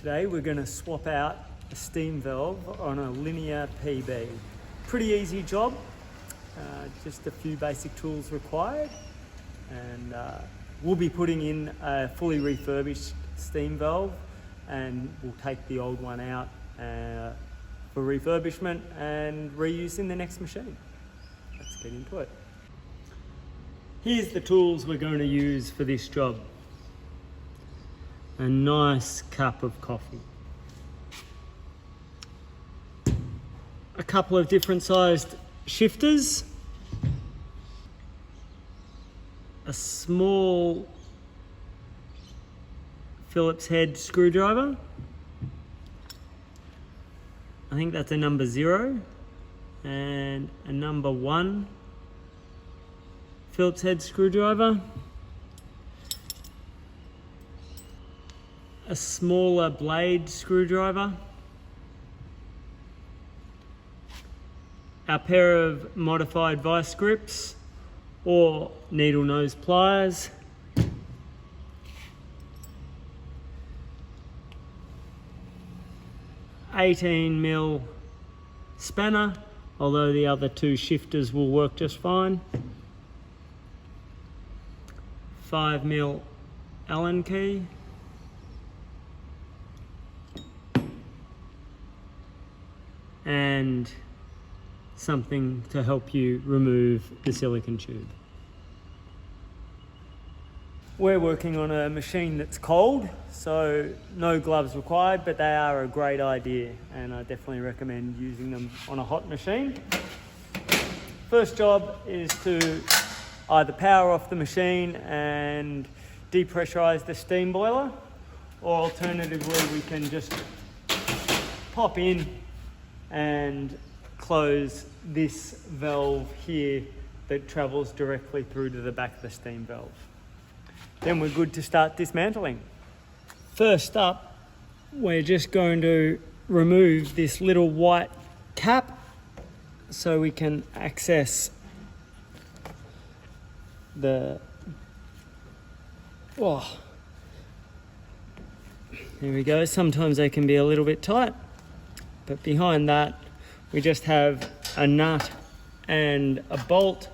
Today we're going to swap out a steam valve on a Linea PB. Pretty easy job, just a few basic tools required, and we'll be putting in a fully refurbished steam valve, and we'll take the old one out for refurbishment and reuse in the next machine. Let's get into it. Here's the tools we're going to use for this job. A nice cup of coffee. A couple of different sized shifters. A small Phillips head screwdriver. I think that's a number 0. And a number 1 Phillips head screwdriver. A smaller blade screwdriver. A pair of modified vice grips or needle nose pliers. $18mm spanner, although the other 2 shifters will work just fine. 5mm Allen key. And something to help you remove the silicone tube. We're working on a machine that's cold, so no gloves required, but they are a great idea, and I definitely recommend using them on a hot machine. First job is to either power off the machine and depressurize the steam boiler, or alternatively we can just pop in and close this valve here that travels directly through to the back of the steam valve. Then we're good to start dismantling. First up, we're just going to remove this little white cap so we can access the... Oh, there we go. Sometimes they can be a little bit tight. But behind that, we just have a nut and a bolt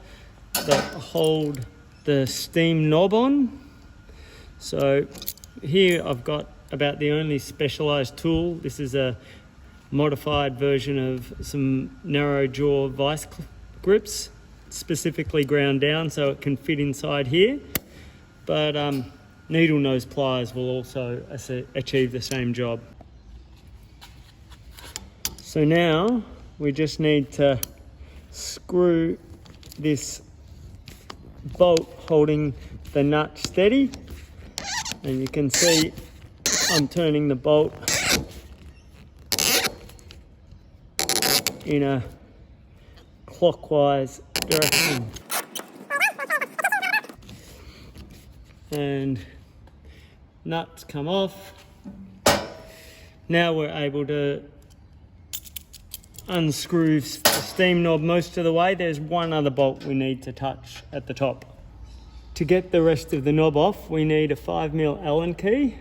that hold the steam knob on. So here I've got about the only specialized tool. This is a modified version of some narrow jaw vice grips, specifically ground down so it can fit inside here. But needle nose pliers will also achieve the same job. So now we just need to screw this bolt holding the nut steady, and you can see I'm turning the bolt in a clockwise direction. And nuts come off. Now we're able to unscrew the steam knob most of the way. There's one other bolt we need to touch at the top. To get the rest of the knob off, we need a 5mm Allen key,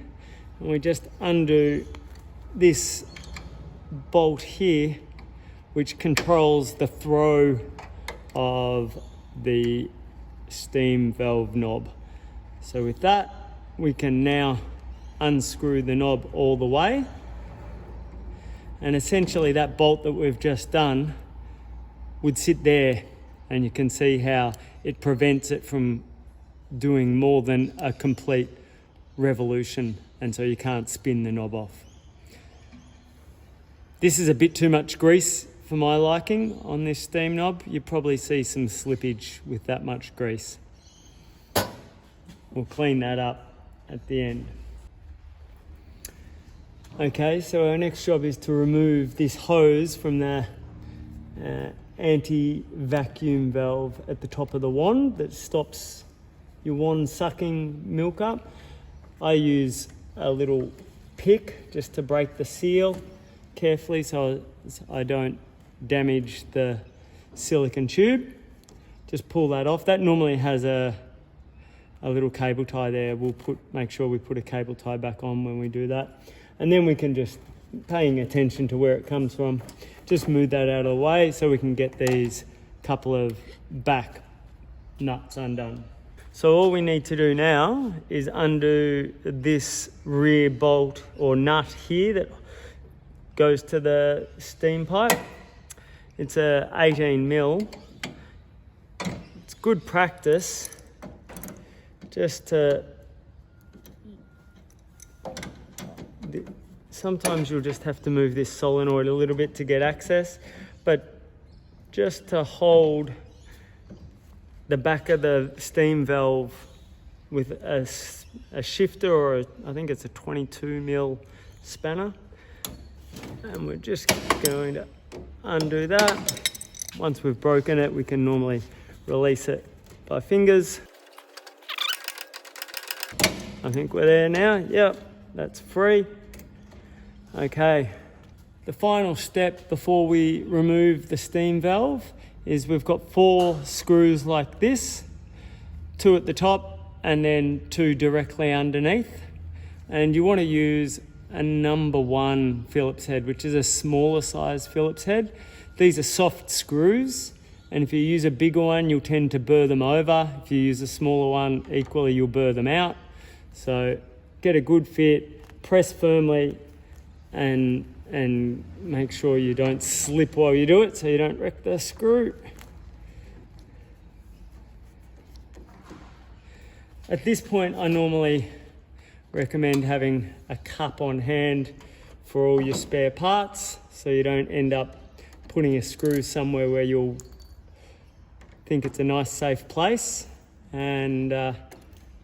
and we just undo this bolt here, which controls the throw of the steam valve knob. So with that, we can now unscrew the knob all the way. And essentially that bolt that we've just done would sit there, and you can see how it prevents it from doing more than a complete revolution, and so you can't spin the knob off. This is a bit too much grease for my liking on this steam knob. You probably see some slippage with that much grease. We'll clean that up at the end. Okay, so our next job is to remove this hose from the anti-vacuum valve at the top of the wand that stops your wand sucking milk up. I use a little pick just to break the seal carefully so I don't damage the silicone tube. Just pull that off. That normally has a little cable tie there. We'll make sure we put a cable tie back on when we do that. And then we can just, paying attention to where it comes from, just move that out of the way so we can get these couple of back nuts undone. So all we need to do now is undo this rear bolt or nut here that goes to the steam pipe. It's a 18 mil. It's good practice just to, sometimes you'll just have to move this solenoid a little bit to get access, but just to hold the back of the steam valve with a shifter, or I think it's a 22 mil spanner. And we're just going to undo that. Once we've broken it, we can normally release it by fingers. I think we're there now. Yep, that's free. Okay, the final step before we remove the steam valve is we've got 4 screws like this, 2 at the top and then 2 directly underneath. And you want to use a number 1 Phillips head, which is a smaller size Phillips head. These are soft screws, and if you use a bigger one, you'll tend to burr them over. If you use a smaller one, equally you'll burr them out. So get a good fit, press firmly, and make sure you don't slip while you do it so you don't wreck the screw. At this point, I normally recommend having a cup on hand for all your spare parts so you don't end up putting a screw somewhere where you'll think it's a nice safe place and then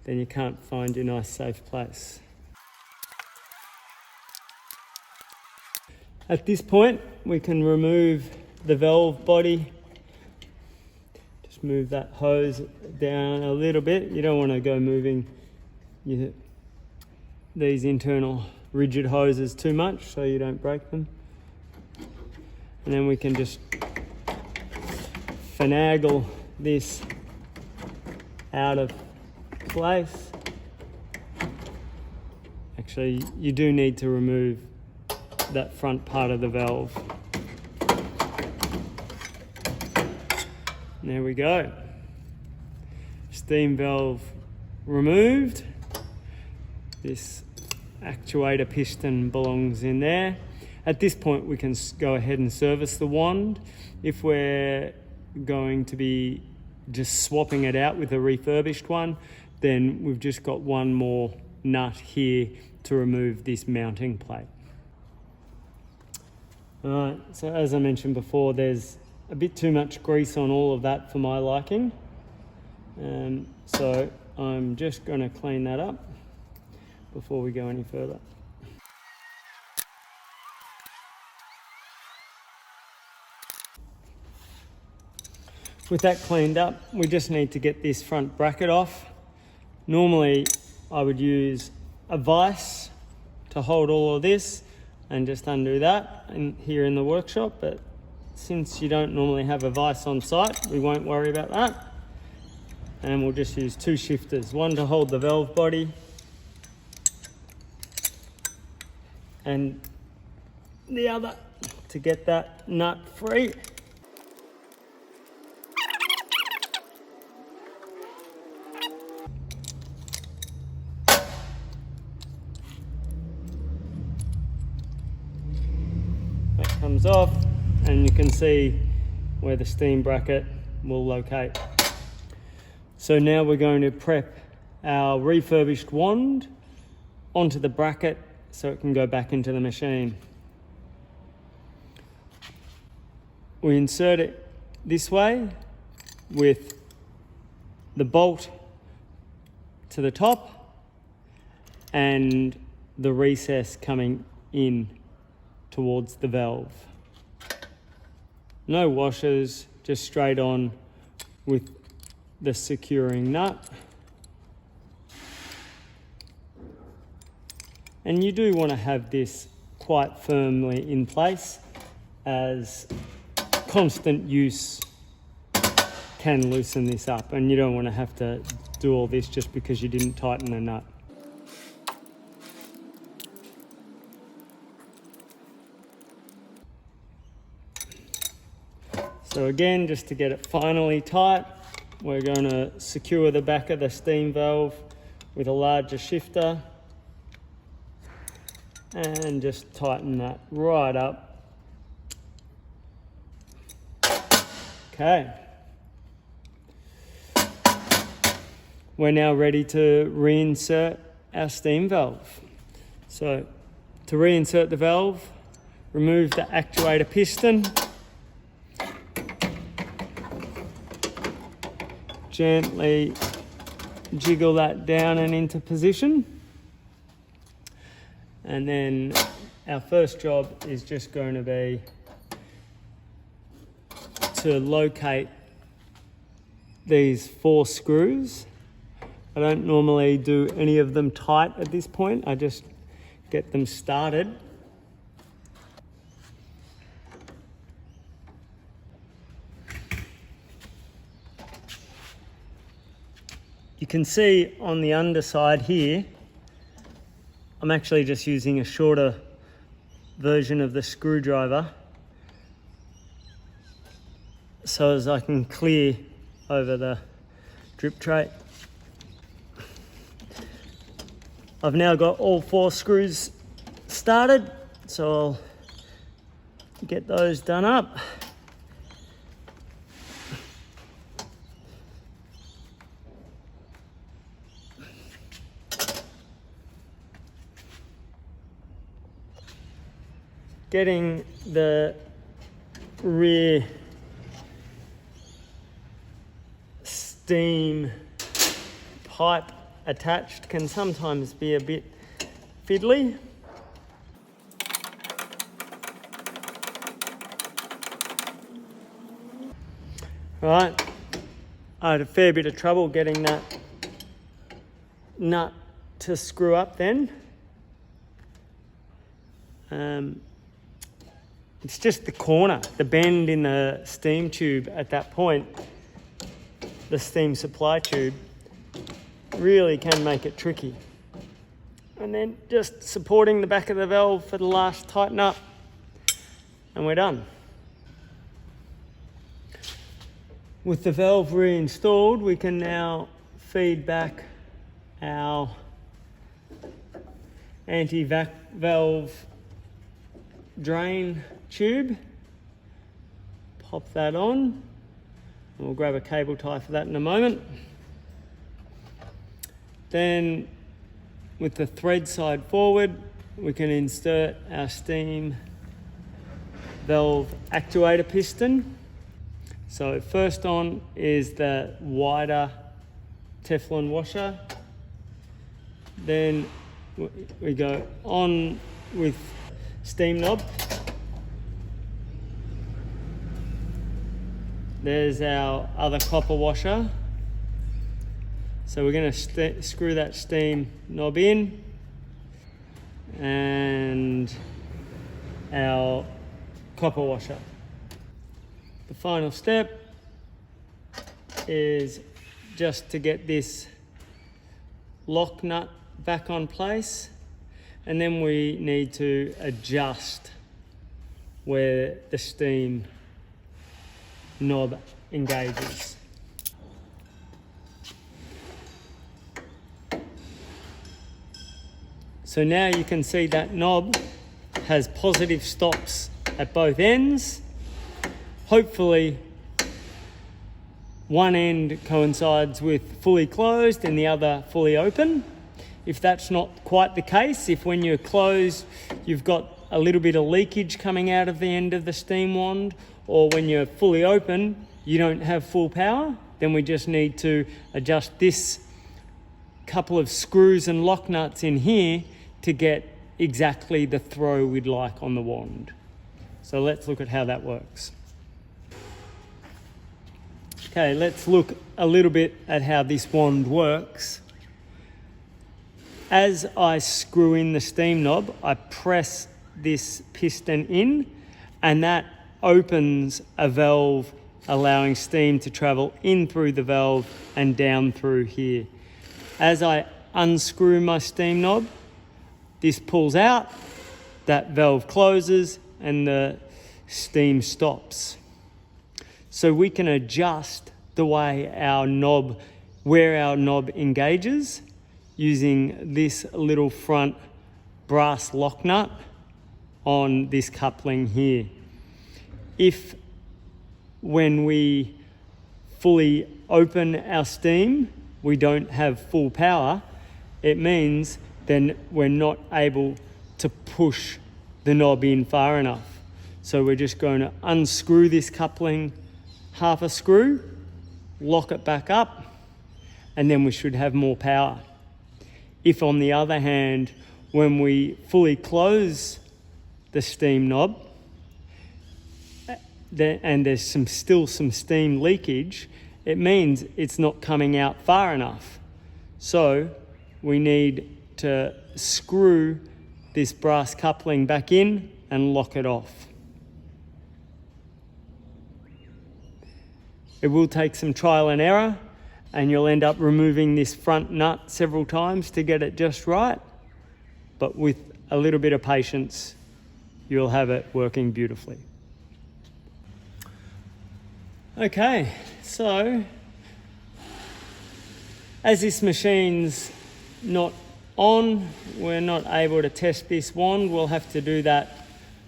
you can't find your nice safe place. At this point, we can remove the valve body. Just move that hose down a little bit. You don't want to go moving these internal rigid hoses too much so you don't break them. And then we can just finagle this out of place. Actually, you do need to remove that front part of the valve. There we go. Steam valve removed. This actuator piston belongs in there. At this point, we can go ahead and service the wand. If we're going to be just swapping it out with a refurbished one, then we've just got one more nut here to remove this mounting plate. Alright, so as I mentioned before, there's a bit too much grease on all of that for my liking. So I'm just going to clean that up before we go any further. With that cleaned up, we just need to get this front bracket off. Normally, I would use a vise to hold all of this and just undo that here in the workshop, but since you don't normally have a vise on site, we won't worry about that. And we'll just use 2 shifters, one to hold the valve body and the other to get that nut free. Comes off, and you can see where the steam bracket will locate. So now we're going to prep our refurbished wand onto the bracket so it can go back into the machine. We insert it this way with the bolt to the top and the recess coming in towards the valve. No washers, just straight on with the securing nut. And you do want to have this quite firmly in place, as constant use can loosen this up, and you don't want to have to do all this just because you didn't tighten the nut. So again, just to get it finally tight, we're going to secure the back of the steam valve with a larger shifter and just tighten that right up. Okay. We're now ready to reinsert our steam valve. So to reinsert the valve, remove the actuator piston, gently jiggle that down and into position. And then our first job is just going to be to locate these 4 screws. I don't normally do any of them tight at this point. I just get them started. You can see on the underside here, I'm actually just using a shorter version of the screwdriver so as I can clear over the drip tray. I've now got all 4 screws started, so I'll get those done up. Getting the rear steam pipe attached can sometimes be a bit fiddly. Right, I had a fair bit of trouble getting that nut to screw up then. It's just the corner, the bend in the steam tube at that point, the steam supply tube, really can make it tricky. And then just supporting the back of the valve for the last tighten up, and we're done. With the valve reinstalled, we can now feed back our anti-vac valve drain tube. Pop that on. We'll grab a cable tie for that in a moment. Then with the thread side forward, we can insert our steam valve actuator piston. So first on is the wider Teflon washer. Then we go on with steam knob. There's our other copper washer. So we're going to screw that steam knob in, and our copper washer. The final step is just to get this lock nut back on place, and then we need to adjust where the steam knob engages. So now you can see that knob has positive stops at both ends. Hopefully one end coincides with fully closed and the other fully open. If that's not quite the case, if when you're closed you've got a little bit of leakage coming out of the end of the steam wand, or when you're fully open you don't have full power, then we just need to adjust this couple of screws and lock nuts in here to get exactly the throw we'd like on the wand. So let's look at how that works. Okay, let's look a little bit at how this wand works. As I screw in the steam knob, I press this piston in, and that opens a valve allowing steam to travel in through the valve and down through here. As I unscrew my steam knob, this pulls out, that valve closes, and the steam stops. so we can adjust the way where our knob engages using this little front brass lock nut on this coupling here. If when we fully open our steam, we don't have full power, it means then we're not able to push the knob in far enough. So we're just going to unscrew this coupling half a screw, lock it back up, and then we should have more power. If on the other hand, when we fully close the steam knob and there's still some steam leakage, it means it's not coming out far enough. So we need to screw this brass coupling back in and lock it off. It will take some trial and error, and you'll end up removing this front nut several times to get it just right. But with a little bit of patience, you'll have it working beautifully. Okay, so as this machine's not on, we're not able to test this wand. We'll have to do that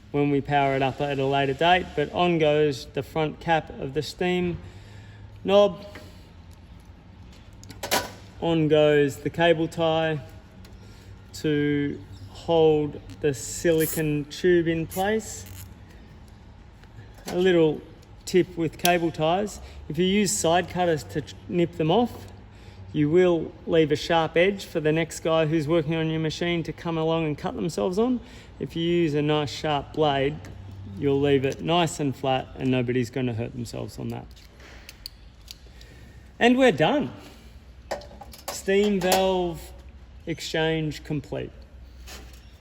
when we power it up at a later date. But on goes the front cap of the steam knob. On goes the cable tie to hold the silicone tube in place. A little tip with cable ties: if you use side cutters to nip them off, you will leave a sharp edge for the next guy who's working on your machine to come along and cut themselves on. If you use a nice sharp blade, you'll leave it nice and flat and nobody's going to hurt themselves on that. And we're done. Steam valve exchange complete.